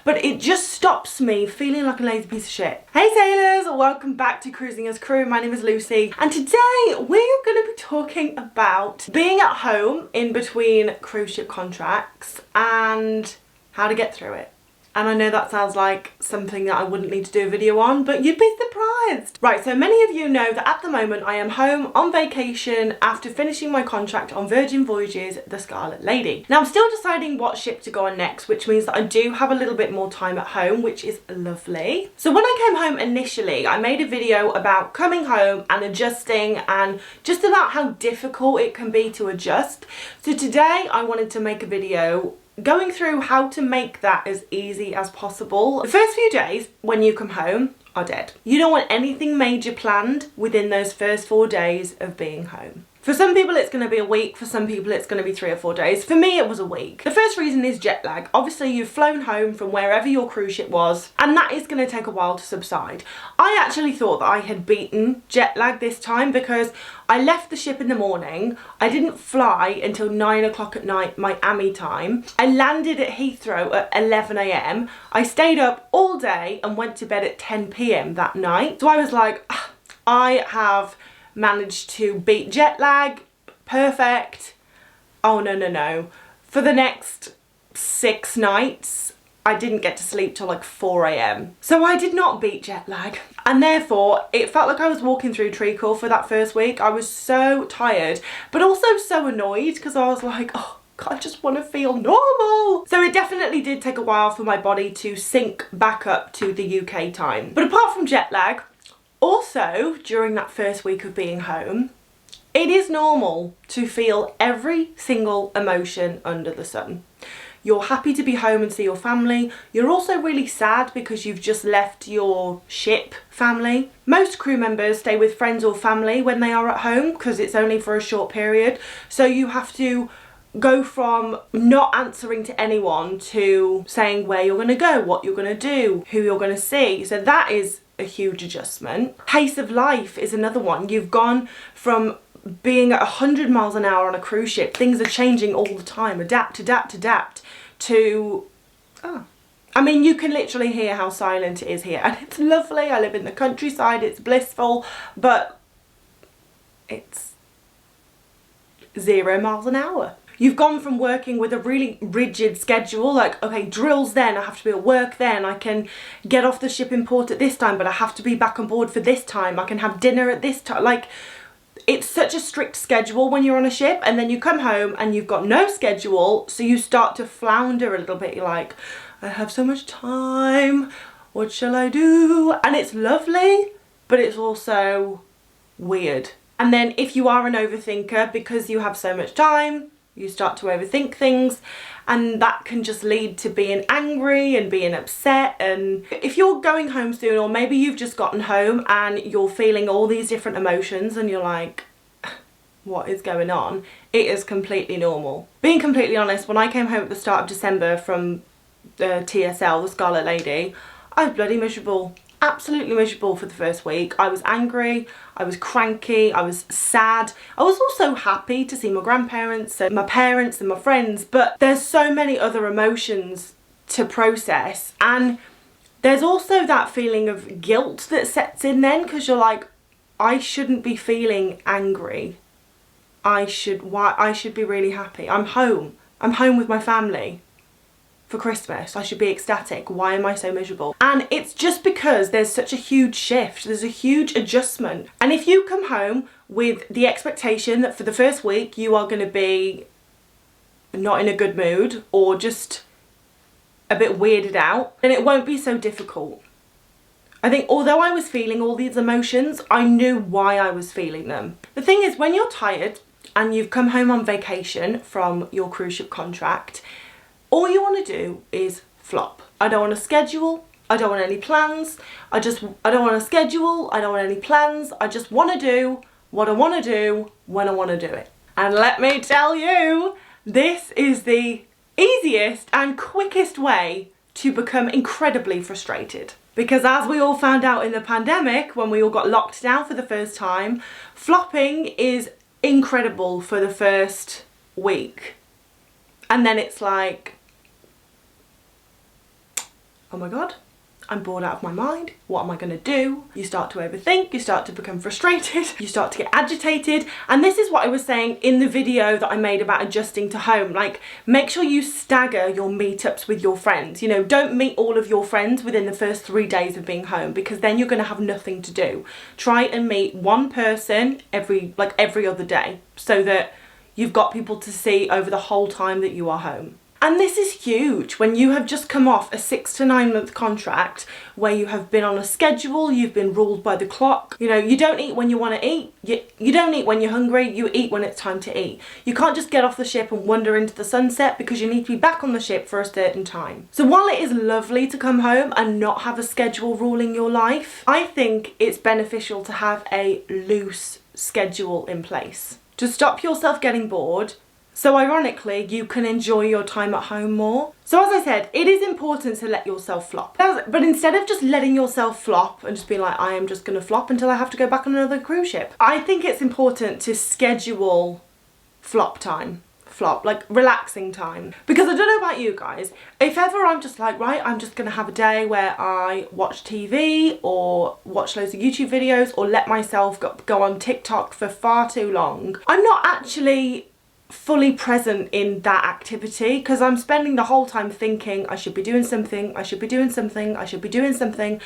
but it just stops me feeling like a lazy piece of shit. Hey sailors, welcome back to Cruising as Crew. My name is Lucy, and today we're going to be talking about being at home in between cruise ship contracts and how to get through it. And I know that sounds like something that I wouldn't need to do a video on, but you'd be surprised. Right, so many of you know that at the moment I am home on vacation after finishing my contract on Virgin Voyages, the Scarlet Lady. Now I'm still deciding what ship to go on next, which means that I do have a little bit more time at home, which is lovely. So when I came home initially, I made a video about coming home and adjusting and just about how difficult it can be to adjust. So today I wanted to make a video going through how to make that as easy as possible. The first few days when you come home are dead. You don't want anything major planned within those first 4 days of being home. For some people it's going to be a week, for some people it's going to be 3 or 4 days. For me it was a week. The first reason is jet lag. Obviously you've flown home from wherever your cruise ship was, and that is going to take a while to subside. I actually thought that I had beaten jet lag this time because I left the ship in the morning. I didn't fly until 9 o'clock at night Miami time. I landed at Heathrow at 11 AM. I stayed up all day and went to bed at 10 PM that night. So I was like, I have managed to beat jet lag, perfect. Oh no. For the next 6 nights, I didn't get to sleep till like 4 AM. So I did not beat jet lag. And therefore, it felt like I was walking through treacle for that first week. I was so tired, but also so annoyed because I was like, oh God, I just want to feel normal. So it definitely did take a while for my body to sync back up to the UK time. But apart from jet lag, also, during that first week of being home, it is normal to feel every single emotion under the sun. You're happy to be home and see your family. You're also really sad because you've just left your ship family. Most crew members stay with friends or family when they are at home because it's only for a short period. So you have to go from not answering to anyone to saying where you're going to go, what you're going to do, who you're going to see. So that is a huge adjustment. Pace of life is another one. You've gone from being at 100 miles an hour on a cruise ship, things are changing all the time, adapt, to, I mean, you can literally hear how silent it is here, and it's lovely. I live in the countryside, it's blissful, but it's 0 miles an hour. You've gone from working with a really rigid schedule, like, okay, drills then, I have to be at work then, I can get off the ship in port at this time, but I have to be back on board for this time, I can have dinner at this time. Like, it's such a strict schedule when you're on a ship, and then you come home and you've got no schedule, so you start to flounder a little bit. You're like, I have so much time, what shall I do? And it's lovely, but it's also weird. And then if you are an overthinker, because you have so much time, you start to overthink things, and that can just lead to being angry and being upset. And if you're going home soon, or maybe you've just gotten home and you're feeling all these different emotions and you're like, what is going on? It is completely normal. Being completely honest, when I came home at the start of December from the TSL, the Scarlet Lady, I was bloody miserable. Absolutely miserable for the first week. I was angry, I was cranky, I was sad. I was also happy to see my grandparents and my parents and my friends, but there's so many other emotions to process, and there's also that feeling of guilt that sets in then, because you're like, I shouldn't be feeling angry. I should be really happy. I'm home with my family for Christmas. I should be ecstatic. Why am I so miserable? And it's just because there's such a huge shift. There's a huge adjustment. And if you come home with the expectation that for the first week you are going to be not in a good mood or just a bit weirded out, then it won't be so difficult. I think although I was feeling all these emotions, I knew why I was feeling them. The thing is, when you're tired and you've come home on vacation from your cruise ship contract, all you want to do is flop. I don't want a schedule. I don't want any plans. I don't want a schedule. I don't want any plans. I just want to do what I want to do when I want to do it. And let me tell you, this is the easiest and quickest way to become incredibly frustrated. Because as we all found out in the pandemic, when we all got locked down for the first time, flopping is incredible for the first week. And then it's like, oh my God, I'm bored out of my mind. What am I going to do? You start to overthink, you start to become frustrated, you start to get agitated. And this is what I was saying in the video that I made about adjusting to home. Like, make sure you stagger your meetups with your friends. You know, don't meet all of your friends within the first 3 days of being home, because then you're going to have nothing to do. Try and meet one person every other day, so that you've got people to see over the whole time that you are home. And this is huge when you have just come off a 6 to 9 month contract where you have been on a schedule, you've been ruled by the clock. You know, you don't eat when you want to eat, you don't eat when you're hungry, you eat when it's time to eat. You can't just get off the ship and wander into the sunset, because you need to be back on the ship for a certain time. So while it is lovely to come home and not have a schedule ruling your life, I think it's beneficial to have a loose schedule in place to stop yourself getting bored. So ironically, you can enjoy your time at home more. So as I said, it is important to let yourself flop. But instead of just letting yourself flop and just being like, I am just gonna flop until I have to go back on another cruise ship, I think it's important to schedule flop time. Like relaxing time. Because I don't know about you guys, if ever I'm just like, right, I'm just gonna have a day where I watch TV or watch loads of YouTube videos or let myself go on TikTok for far too long, I'm not actually fully present in that activity, because I'm spending the whole time thinking I should be doing something, I should be doing something, I should be doing something.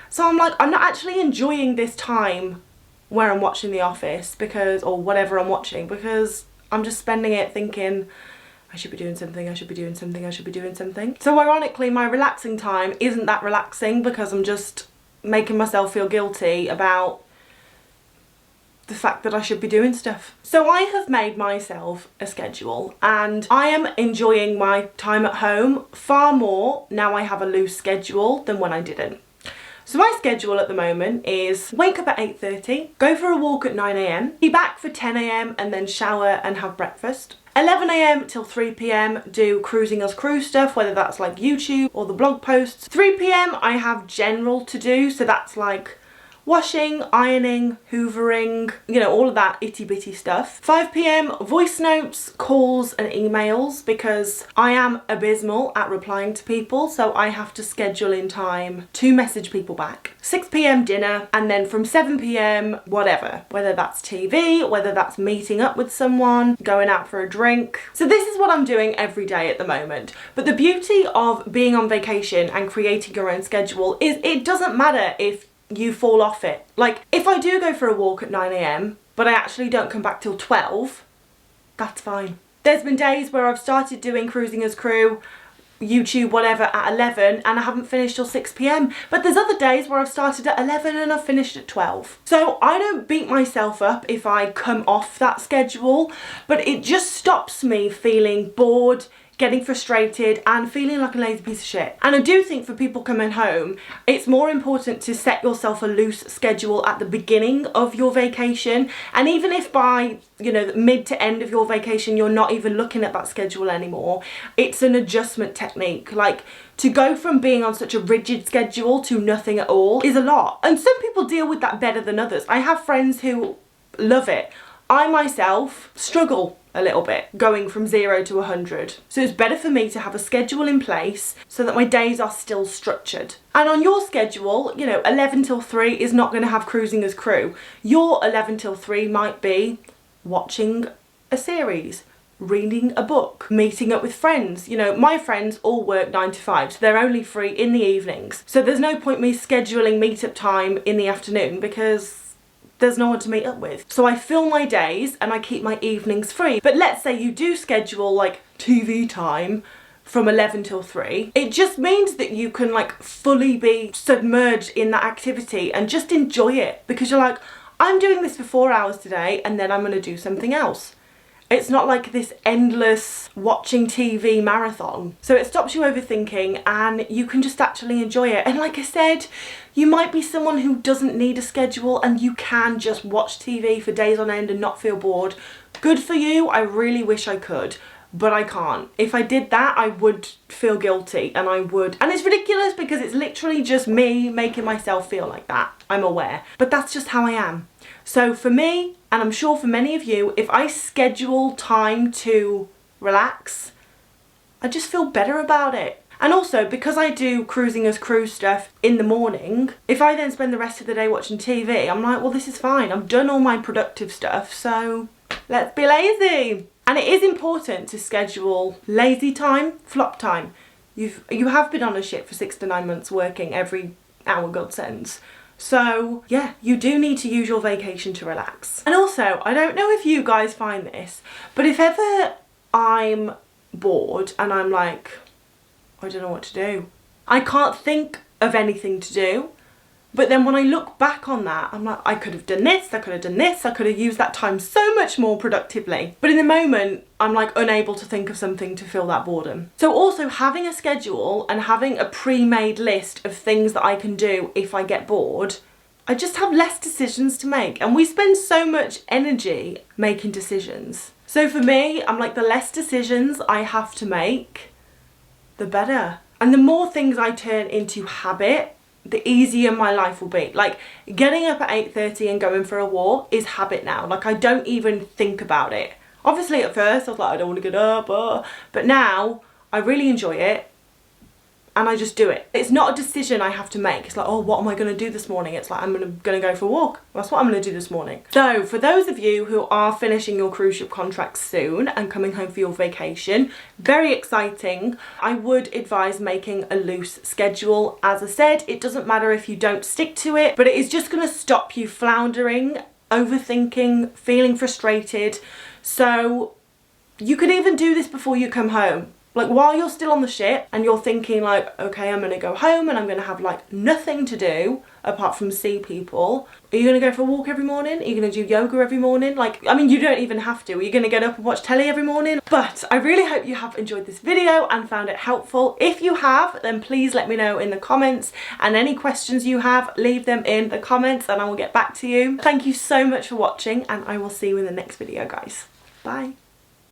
So I'm like, I'm not actually enjoying this time where I'm watching The Office, or whatever I'm watching, because I'm just spending it thinking I should be doing something, I should be doing something, I should be doing something. So ironically, my relaxing time isn't that relaxing, because I'm just making myself feel guilty about the fact that I should be doing stuff. So I have made myself a schedule, and I am enjoying my time at home far more now I have a loose schedule than when I didn't. So my schedule at the moment is wake up at 8:30, go for a walk at 9 AM, be back for 10 AM and then shower and have breakfast. 11 AM till 3 PM do Cruising Us Cruise stuff, whether that's like YouTube or the blog posts. 3 PM I have general to do, so that's like washing, ironing, hoovering, you know, all of that itty bitty stuff. 5 PM voice notes, calls and emails, because I am abysmal at replying to people, so I have to schedule in time to message people back. 6 PM dinner, and then from 7 PM whatever, whether that's TV, whether that's meeting up with someone, going out for a drink. So this is what I'm doing every day at the moment. But the beauty of being on vacation and creating your own schedule is it doesn't matter if you fall off it. Like, if I do go for a walk at 9 AM but I actually don't come back till 12, that's fine. There's been days where I've started doing Cruising as Crew, YouTube, whatever, at 11 and I haven't finished till 6 PM. But there's other days where I've started at 11 and I've finished at 12. So I don't beat myself up if I come off that schedule, but it just stops me feeling bored, getting frustrated and feeling like a lazy piece of shit. And I do think for people coming home, it's more important to set yourself a loose schedule at the beginning of your vacation. And even if by, you know, mid to end of your vacation, you're not even looking at that schedule anymore, it's an adjustment technique. Like, to go from being on such a rigid schedule to nothing at all is a lot. And some people deal with that better than others. I have friends who love it. I myself struggle a little bit going from 0 to 100. So it's better for me to have a schedule in place so that my days are still structured. And on your schedule, you know, 11 till 3 is not going to have Cruising as Crew. Your 11 till 3 might be watching a series, reading a book, meeting up with friends. You know, my friends all work 9 to 5, so they're only free in the evenings. So there's no point me scheduling meetup time in the afternoon, because there's no one to meet up with. So I fill my days and I keep my evenings free. But let's say you do schedule like TV time from 11 till 3. It just means that you can like fully be submerged in that activity and just enjoy it, because you're like, I'm doing this for 4 hours today and then I'm going to do something else. It's not like this endless watching TV marathon. So it stops you overthinking and you can just actually enjoy it. And like I said, you might be someone who doesn't need a schedule and you can just watch TV for days on end and not feel bored. Good for you. I really wish I could, but I can't. If I did that, I would feel guilty, and and it's ridiculous because it's literally just me making myself feel like that. I'm aware, but that's just how I am. So for me, and I'm sure for many of you, if I schedule time to relax, I just feel better about it. And also, because I do Cruising as Crew stuff in the morning, if I then spend the rest of the day watching TV, I'm like, well, this is fine. I've done all my productive stuff, so let's be lazy. And it is important to schedule lazy time, flop time. You have been on a ship for 6 to 9 months working every hour God sends. So yeah, you do need to use your vacation to relax. And also, I don't know if you guys find this, but if ever I'm bored and I'm like, I don't know what to do, I can't think of anything to do. But then when I look back on that, I'm like, I could have done this, I could have done this, I could have used that time so much more productively. But in the moment, I'm like unable to think of something to fill that boredom. So also having a schedule and having a pre-made list of things that I can do if I get bored, I just have less decisions to make. And we spend so much energy making decisions. So for me, I'm like, the less decisions I have to make, the better. And the more things I turn into habit, the easier my life will be. Like getting up at 8:30 and going for a walk is habit now. Like I don't even think about it. Obviously at first I was like, I don't want to get up, but now I really enjoy it and I just do it. It's not a decision I have to make. It's like, oh, what am I going to do this morning? It's like, I'm going to go for a walk. That's what I'm going to do this morning. So for those of you who are finishing your cruise ship contract soon and coming home for your vacation, very exciting. I would advise making a loose schedule. As I said, it doesn't matter if you don't stick to it, but it is just going to stop you floundering, overthinking, feeling frustrated. So you could even do this before you come home. Like while you're still on the ship and you're thinking like, okay, I'm going to go home and I'm going to have like nothing to do apart from see people. Are you going to go for a walk every morning? Are you going to do yoga every morning? Like, I mean, you don't even have to. Are you going to get up and watch telly every morning? But I really hope you have enjoyed this video and found it helpful. If you have, then please let me know in the comments, and any questions you have, leave them in the comments and I will get back to you. Thank you so much for watching and I will see you in the next video, guys. Bye.